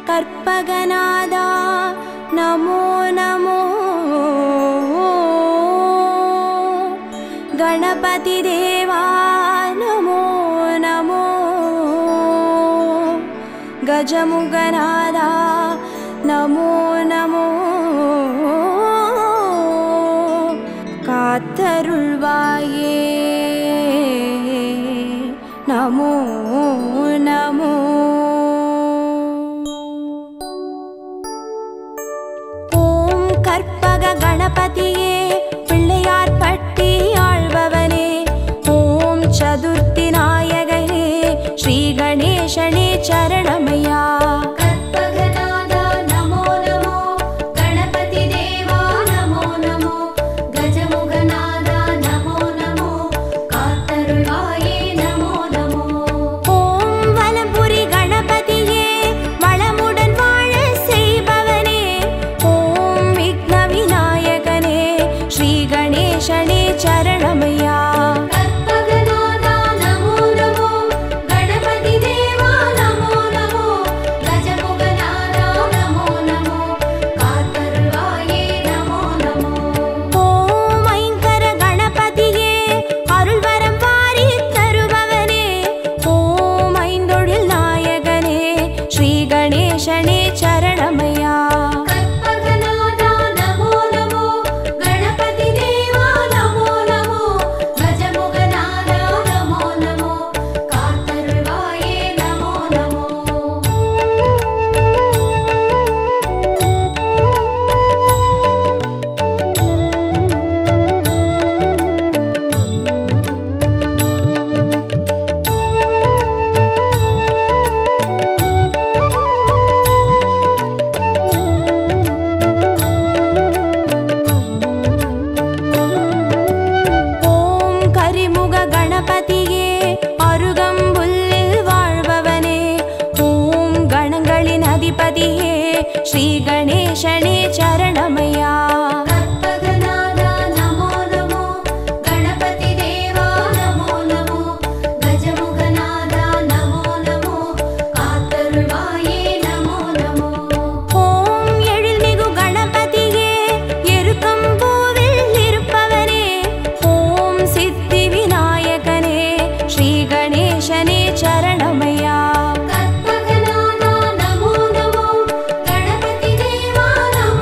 கற்பகநாதா நமோ நமோ, கணபதி தேவா நமோ நமோ, கஜமுகநாதா நமோ நமோ, காத்தருள்வாயே நமோ நமோ. ஓம் கற்பக கணபதியே பிள்ளையார் பட்டி ஆழ்பவனே, ஓம் சதுர்த்தி நாயகனே ஸ்ரீ கணேசனே சரணமையா. ஸ்ரீ கணேசனே சரணமையா. கற்பகநாதா நமோ நமோ, கணபதி தேவா நமோ நமோ, கஜமுகநாதா நமோ நமோ, காத்தருள்வாயே நமோ நமோ. ஓம் எழில்மிகு கணபதியே எருக்கம்பூவில் இருப்பவனே, ஓம் சித்தி விநாயகனே ஸ்ரீ கணேசனே சரணமையா. கற்பகநாதா நமோ நமோ, கணபதி தேவா நமோ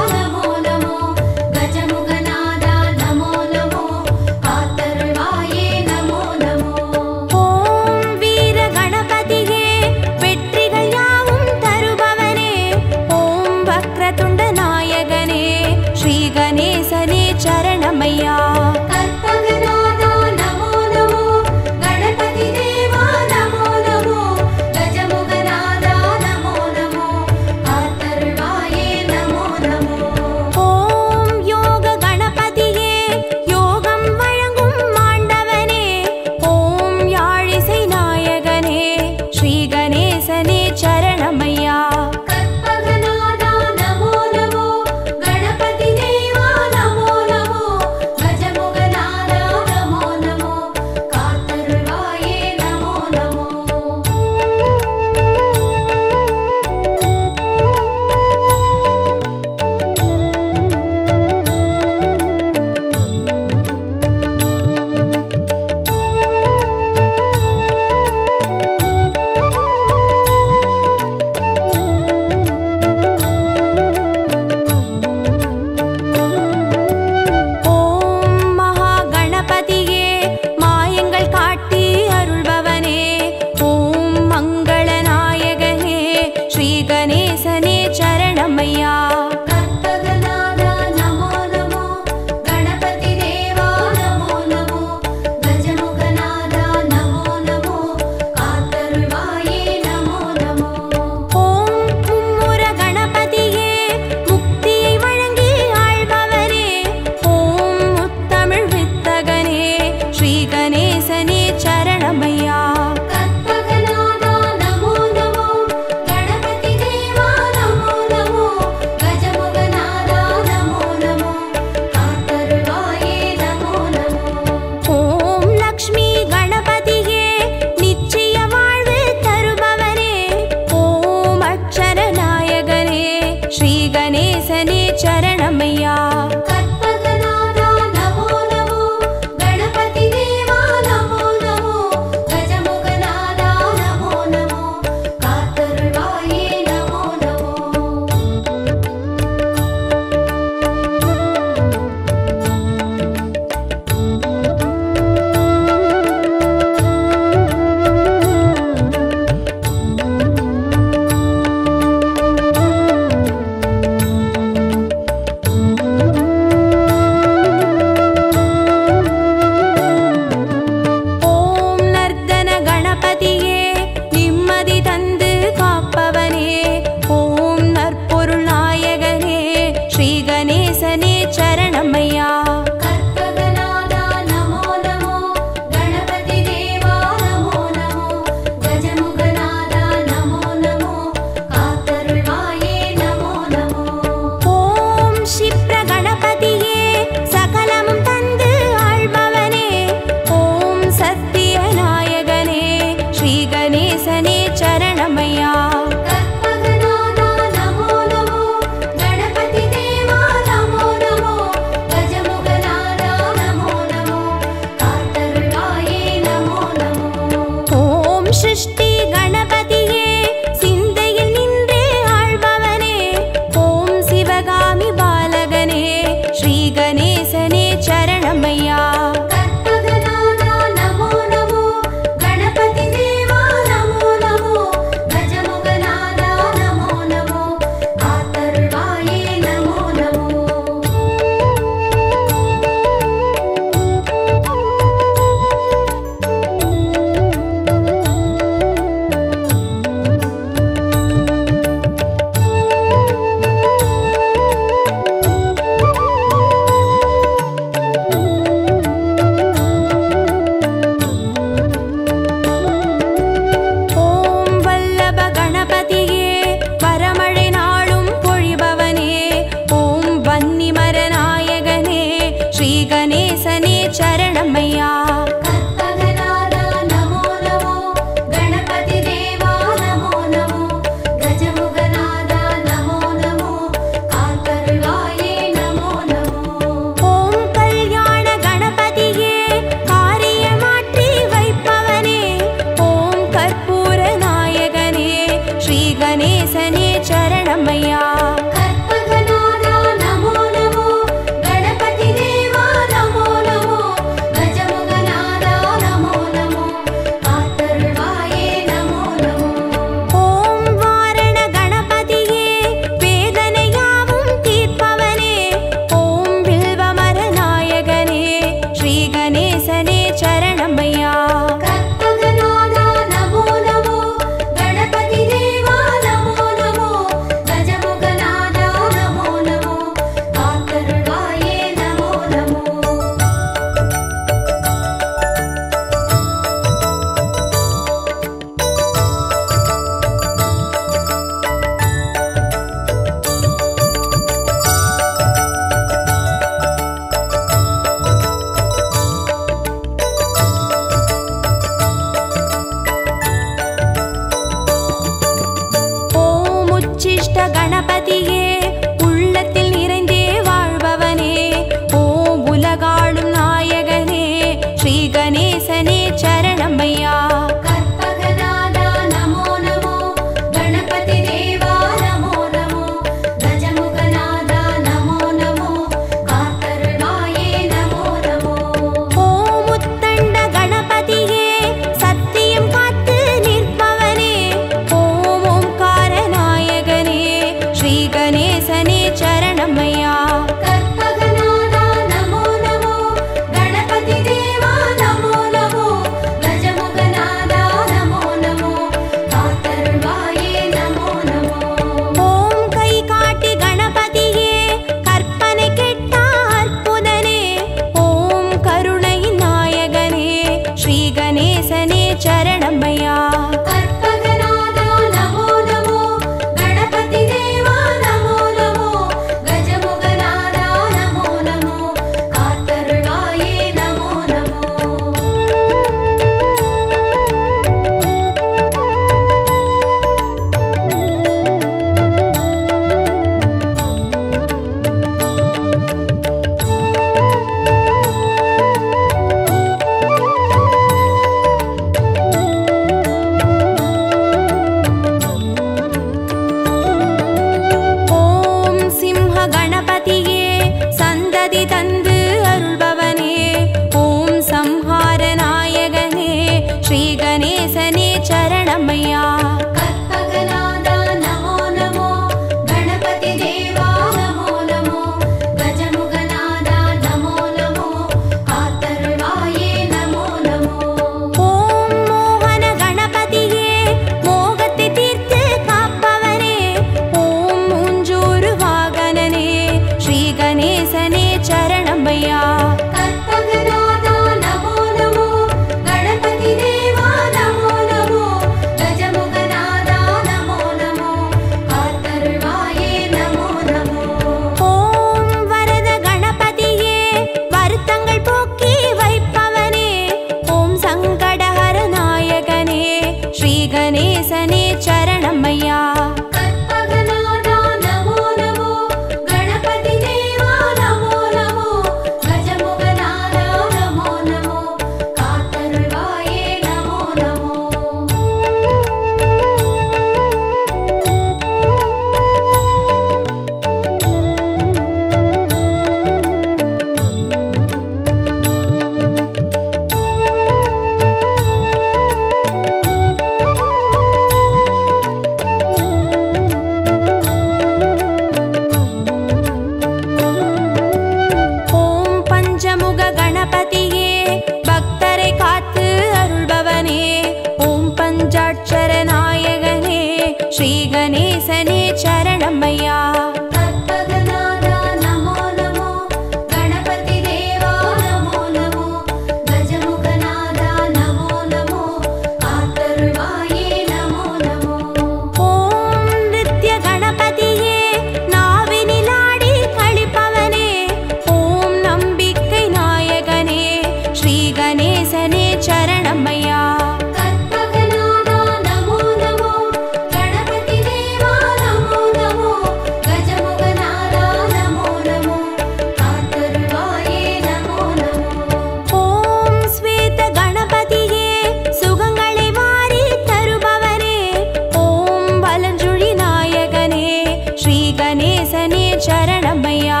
கணேசனே சரணமையா.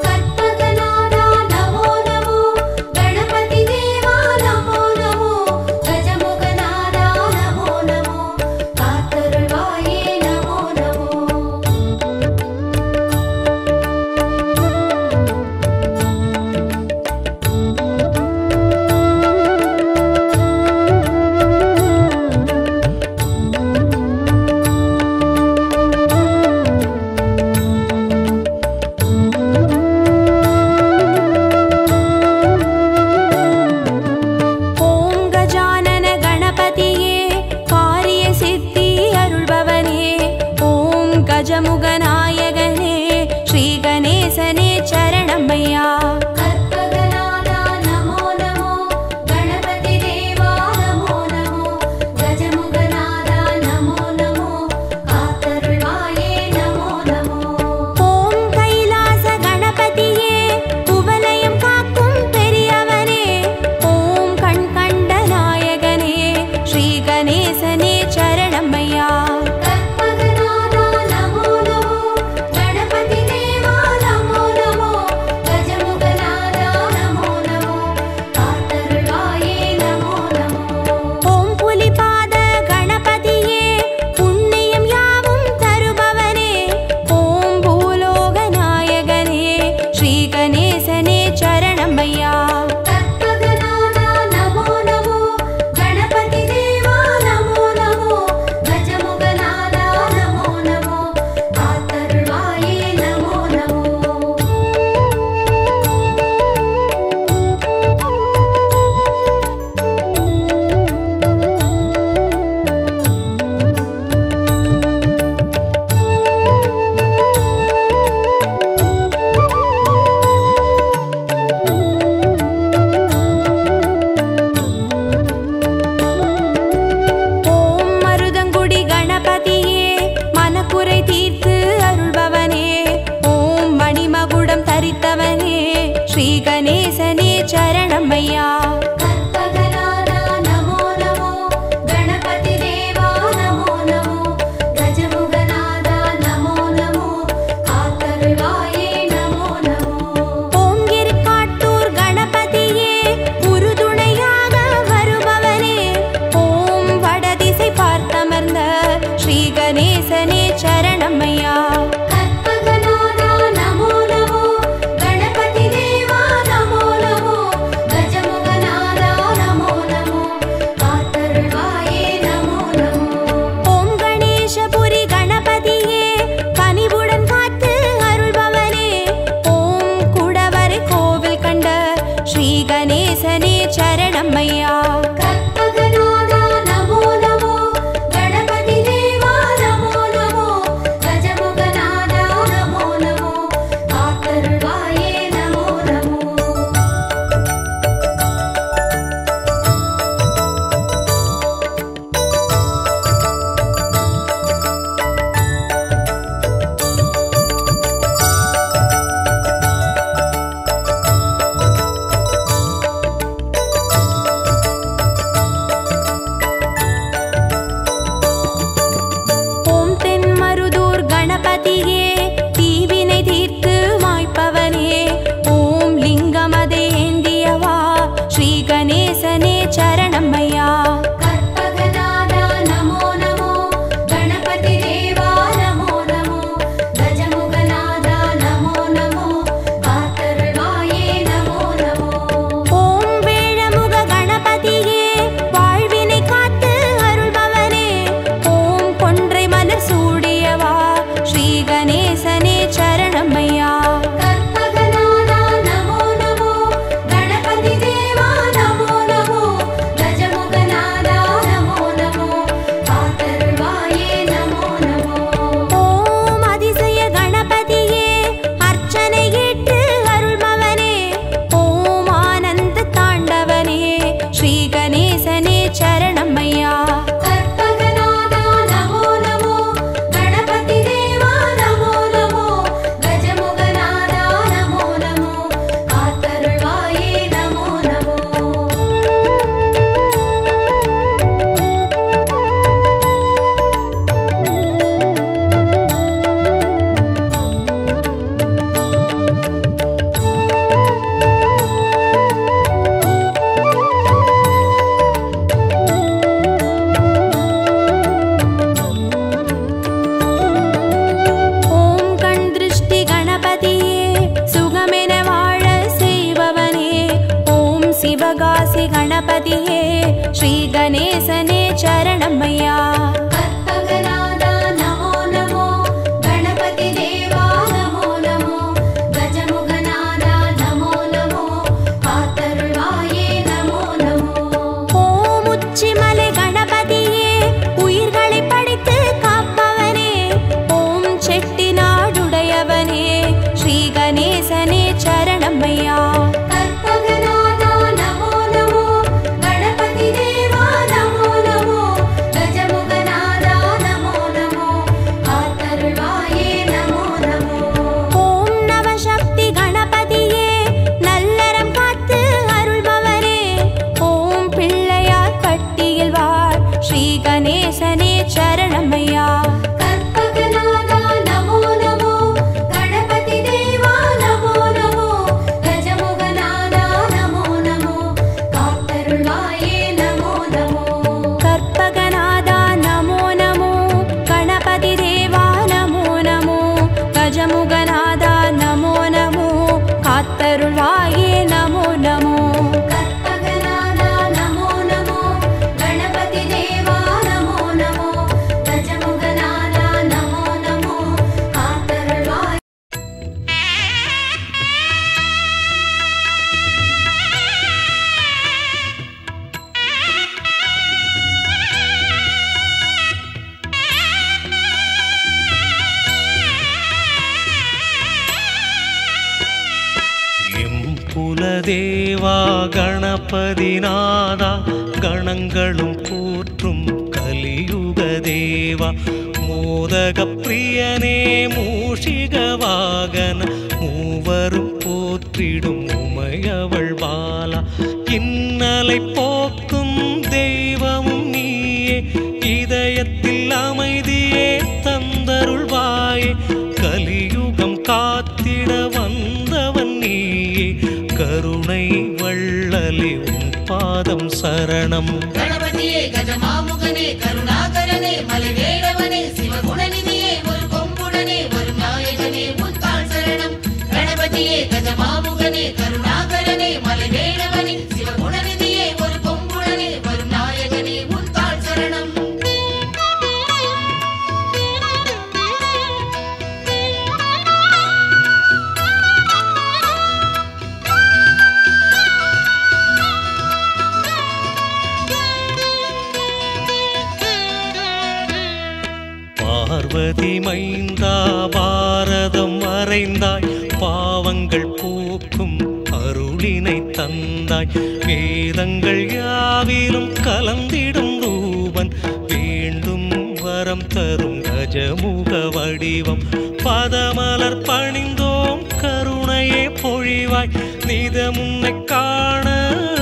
கற்பகநாதா நமோ நமோ, கணபதி தேவா நமோ நமோ, கஜமுகநாதா நமோ நமோ, காத்தருள்வாயே நமோ நமோ. गणपतिये श्री गणेशने चरणमय्या कर्पगनादा नमो नमो गणपति देवा नमो नमो गजमुगनादा नमो नमो कातरुळ्वाये नमो नमो ओम उच्चिमலை गणपतिये उयिर्களை படித்து காப்பவனே ஓம் செட்டிநாடுடையவனே श्री गणेशने चरणमय्या कर्पगनादा नमो नमो गणपति देवा नमो नमो गजमुगनादा नमो नमो कातरुळ्वाये नमो नमो ओम नवशक्ति गणपतिये நல்லறம் காத்து அருள்பவரே ஓம் பிள்ளையார் பட்டியில் வாழ் श्री गणेशने चरणमय्या कर्पगनादा नमो नमो गणपति देवा नमो नमो गजमुगनादा नमो नमो कातरुळ्वाये नमो नमो कर्पगनादा नमो नमो गणपति देवा नमो नमो गजमुगनादा नमो नमो कातरुळ्वाये नमो नमो कर्पगनादा नमो नमो गणपति देवा नमो नमो गजमुगनादा नमो नमो कातरुळ्वाये குலதேவா கணபதிநாதா கணங்களும் போற்றும் கலியுக தேவா மோதக பிரியனே மூஷிக வாகன மூவரும் போற்றிடும் உமையவள் பாலா இன்னலை போக்கும் தெய்வமும் நீயே இதயத்தில் அமைதியே தந்தருள்வாயே கலியுகம் காத்திட வந்தவன் நீயே கருணை வள்ளலே உன் பாதம் சரணம் गणपतिये गजमामुगने करुणाकरने मलवेळवने शिवगुणनिधिये ஒரு கொம்புடனே வரும் நாயகனே முத்தாள் சரணம் गणपतिये गजमामुगने करुणाकरने मलवेळवने शिवगुणनिधिये ஒரு கொம்புடனே வரும் நாயகனே முத்தாள் சரணம் பார்வதி மைந்தா பாரதம் வரைந்தாய் பாவங்கள் போக்கும் அருளினை தந்தாய் வேதங்கள் யாவிலும் கலந்திடும் ரூபன் வேண்டும் வரம் தரும் கஜமுக வடிவம் பதமலர் பணிந்தோம் கருணையே பொழிவாய் நிதம் உன்னை காண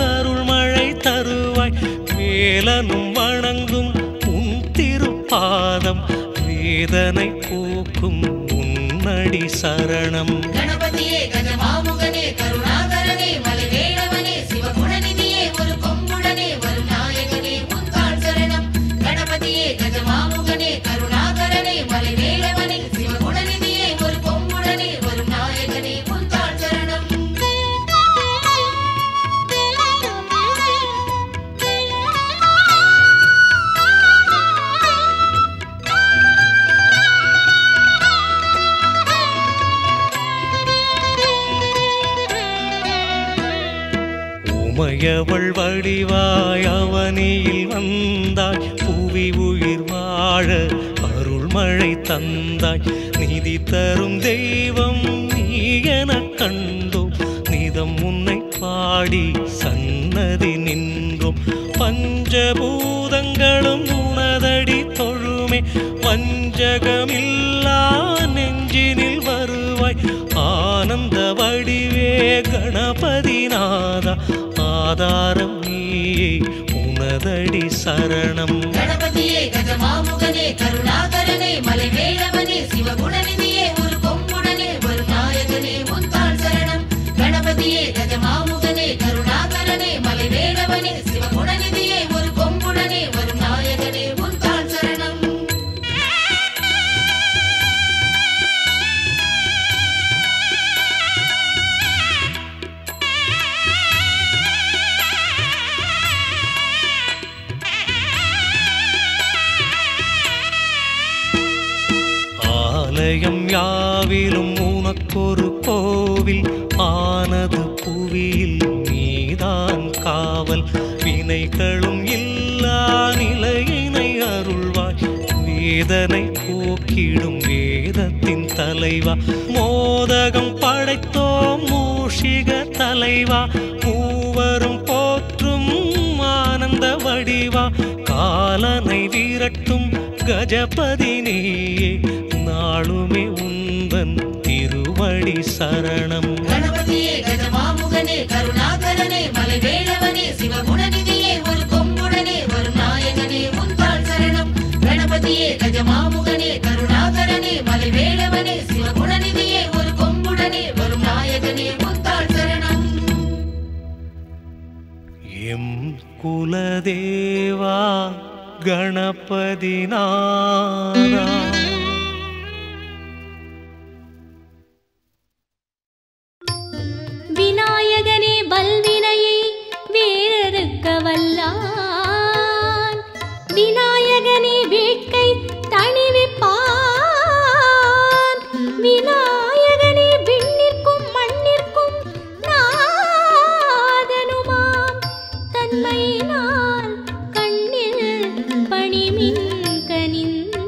அருள்மழை தருவாய் வேலனும் வணங்கும் உன் திருப்பாதம் வேதனை போக்கும் உன்னடி சரணம் गणपतिये गजमामुगने करुणाकरने मलवेळवने शिवगुणनिधिये ஒரு கொம்புடனே வரும் நாயகனே முத்தாள் சரணம் गणपतिये गजमामुगने करुणाकरने मलवेळवने शिवगुणनिधिये ஒரு கொம்புடனே வரும் நாயகனே முத்தாள் சரணம் உமையவள் வடிவாய் அவனியில் வந்தாய் புவி உயிர் வாழ அருள்மழை தந்தாய் நிதி தரும் தெய்வம் நீ எனக் கண்டோம் நிதம் உன்னை பாடி சன்னதி நின்றோம் பஞ்சபூதங்களும் உனதடி தொழுமே வஞ்சகமில்லா நெஞ்சினில் வருவாய் ஆனந்த வடிவே கணபதிநாதா ஆதாரம் நீயே உனதடி சரணம் गणपतिये गजमामुगने करुणाकरने मलवेळवने शिवगुणनिधिये ஒரு கொம்புடனே வரும் நாயகனே முத்தாள் சரணம் गणपतिये गजमामुगने करुणाकरने मलवेळवने शिवगुणनिधिये ஒரு கொம்புடனே வரும் நாயகனே முத்தாள் சரணம் யாவிலும் உனக்கொரு கோவில் ஆனது புவியில் நீதான் காவல் வினைகளும் இல்லா நிலையினை அருள்வாய் வேதனை போக்கிடும் வேதத்தின் தலைவா மோதகம் படைத்தோம் மூஷிக தலைவா மூவரும் போற்றும் ஆனந்த வடிவா காலனை விரட்டும் கஜபதி நீயே நாளுமே உந்தன் திருவடி சரணம் கணபதியே கஜமாமுகனே கருணாகரனே மலைவேளவனே சிவகுணநிதியே ஒரு கொம்புடனே வரும் நாயகனே உந்தாள் சரணம் கணபதியே கஜமாமுகனே கருணாகரனே மலைவேளவனே சிவகுணநிதியே ஒரு கொம்புடனே வரும் நாயகனே உந்தாள் சரணம் எம் குலதேவா கணபதி நாதா விநாயகனே வல்வினையை வேறறுக்க வல்லான் விநாயகனே வேட்கை தணிவிப்பான் விநாயகனே விண்ணிற்கும் மண்ணிற்கும் நாதனுமாம் தன்மையினால் கண்ணில் பணிமின் கனிந்து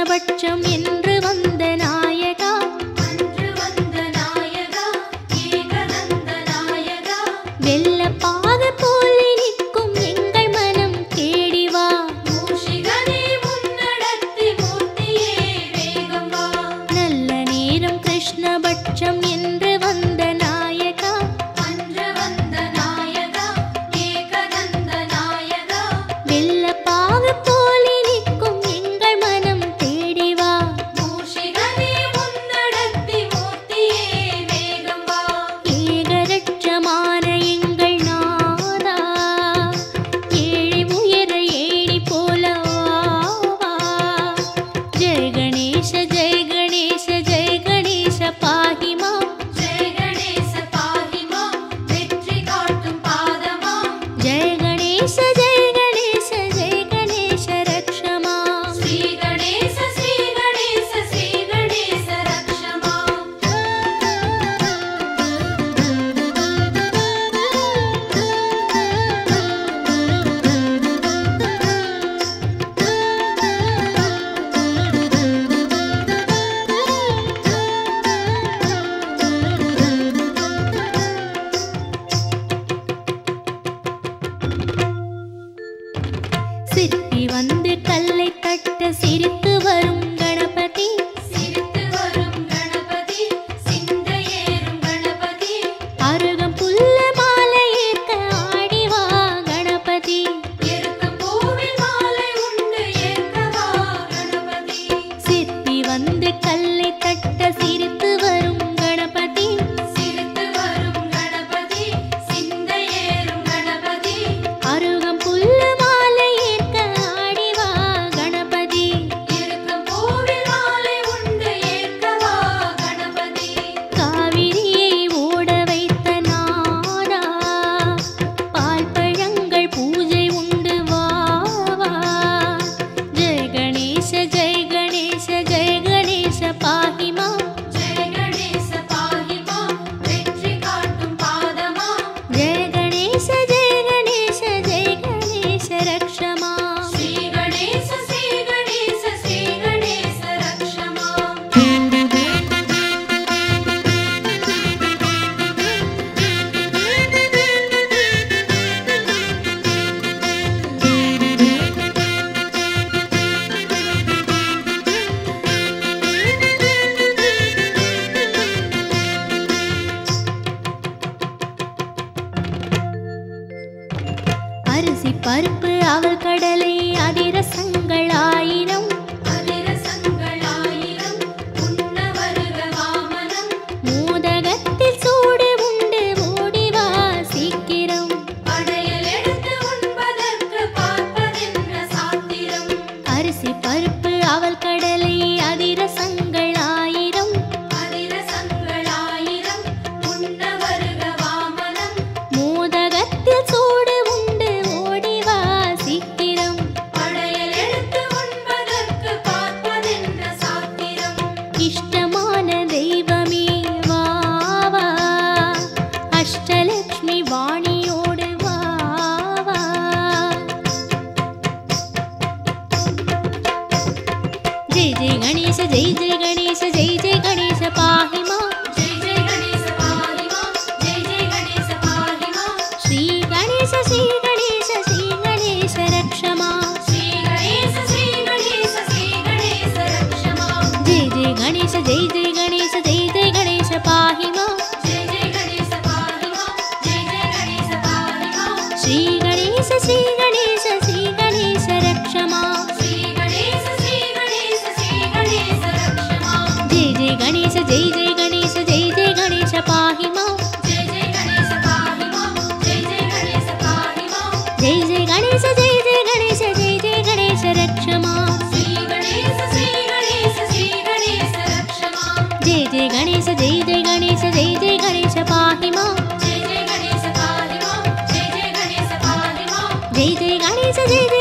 பட்சம் என்று வந்த நாயகா அன்று வந்த நாயகா ஏகநந்த நாயகா வெள்ளப்பாக போல் நிற்கும் எங்கள் மனம் தேடி வா. மூஷிகனே முன்னடர்த்தி மூர்த்தியே வேகம் வா. நல்ல நேரம் கிருஷ்ணபட்சம் என்று வந்த நாயகா, அன்று வந்த நாயகா ஏகதந்த நாயகா. வெள்ளப்பாக போல் நிற்கும் எங்கள் மனம் தேடி வா. மூஷிகனே முன்னடர்த்தி மூர்த்தியே வேகம் வா. ஏகரட்சமான எங்கள் நாதா, ஏழை உயர ஏணி போல வா. ஜெய கணேச ஜெய கணேச ஜெய கணேச பாஹிமா. ஜெய கணேச பாஹிமா வெற்றி காட்டும் பாதமா. ஜெய கணேச ஜெய கணேச ஜெய கணேச ரக்ஷமா. ஸ்ரீ கணேச ஸ்ரீ கணேச ஸ்ரீ கணேச ரக்ஷமா. சிற்பி வந்து கல்லை தட்ட சிரித்து வரும் கணபதி. சிரித்து வரும் கணபதி சிந்தை ஏறும் கணபதி. அருகம் புல்ல மாலை ஏற்க ஆடி வா கணபதி. எருக்கும் பூவில் மாலை உண்டு ஏற்கவா கணபதி. சிற்பி வந்து கல்லை தட்ட சிரித்து வரும் கணபதி. சிரித்து வரும் கணபதி சிந்தை ஏறும் கணபதி. அருகம் புல்ல மாலை ஏற்க ஆடி வா கணபதி. எருக்கும் பூவில் மாலை உண்டு ஏற்கவா கணபதி. காவிரியை ஓட வைத்த நாடா, பால் பழங்கள் பூஜை உண்டு வா வா. ஜெய கணேச ஜெய கணேச ஜெய கணேச பாஹிமா. ஜெய கணேச பாஹிமா வெற்றி காட்டும் பாதமா. ஜெய கணேச ஜெய கணேச ஜெய கணேச ரக்ஷமா. ஸ்ரீ கணேச ஸ்ரீ கணேச ஸ்ரீ கணேச ரக்ஷமா. அரிசி பருப்பு அவல் கடலை அதிரசங்கள் ஆயிரம். அதிரசங்கள் ஆயிரம் உண்ண வருக வாமனம். மோதகத்தில் சூடு உண்டு ஓடி வா சீக்கிரம். படையல் எடுத்து உண்பதற்கு பார்ப்பதென்ன சாத்திரம். அரிசி பருப்பு அவல் கடலை அதிரசங்கள் ஆயிரம். அதிரசங்கள் ஆயிரம் உண்ண வருக வாமனம். மோதகத்தில் சூடு உண்டு ஓடி வா சீக்கிரம். படையல் எடுத்து உண்பதற்கு பார்ப்பதென்ன சாத்திரம். இஷ்டமான தெய்வமே வா வா, அஷ்டலக்ஷ்மி வாணியோடு வா வா. ஜெய ஜெய கணேச ஜெய ஜெய கணேச ஜெய ஜெய கணேச பாஹிமா. ஜெய ஜெய கணேச பாஹிமா ஜெய ஜெய கணேச பாஹிமா. ஸ்ரீ கணேச ஸ்ரீ கணேச ஸ்ரீ கணேச ரக்ஷமா. ஸ்ரீ கணேச ஸ்ரீ கணேச ஸ்ரீ கணேச ரக்ஷமா. ஜெய ஜெய கணேச ஜெய ஜெய கணேச ஜெய ஜெய கணேச பாஹிமா. ஜெய ஜெய கணேச பாஹிமா ஜெய ஜெய கணேச பாஹிமா. ஸ்ரீ கணேச ஸ்ரீ கணேச ஸ்ரீ கணேச ரக்ஷமா. ஸ்ரீ கணேச ஸ்ரீ கணேச ஸ்ரீ கணேச ரக்ஷமா. ஜெய ஜெய கணேச ஜெய ஜெய கணேச ஜெய ஜெய கணேச பாஹிமா. ஜெய ஜெய கணேச பாஹிமா ஜெய ஜெய கணேச பாஹிமா. ஜெய ஜெய கணேச ஜெய ஜெய கணேச ஜெய ஜெய கணேச ரக்ஷமா. ஸ்ரீ கணேச ஸ்ரீ கணேச ஸ்ரீ கணேச ரக்ஷமா. ஜெய ஜெய கணேச ஜெய ஜெய கணேச ஜெய ஜெய கணேச பாஹிமா. ஜெய ஜெய கணேச பாஹிமா ஜெய ஜெய கணேச பாஹிமா. ஜெய ஜெய கணேச ஜெய ஜெய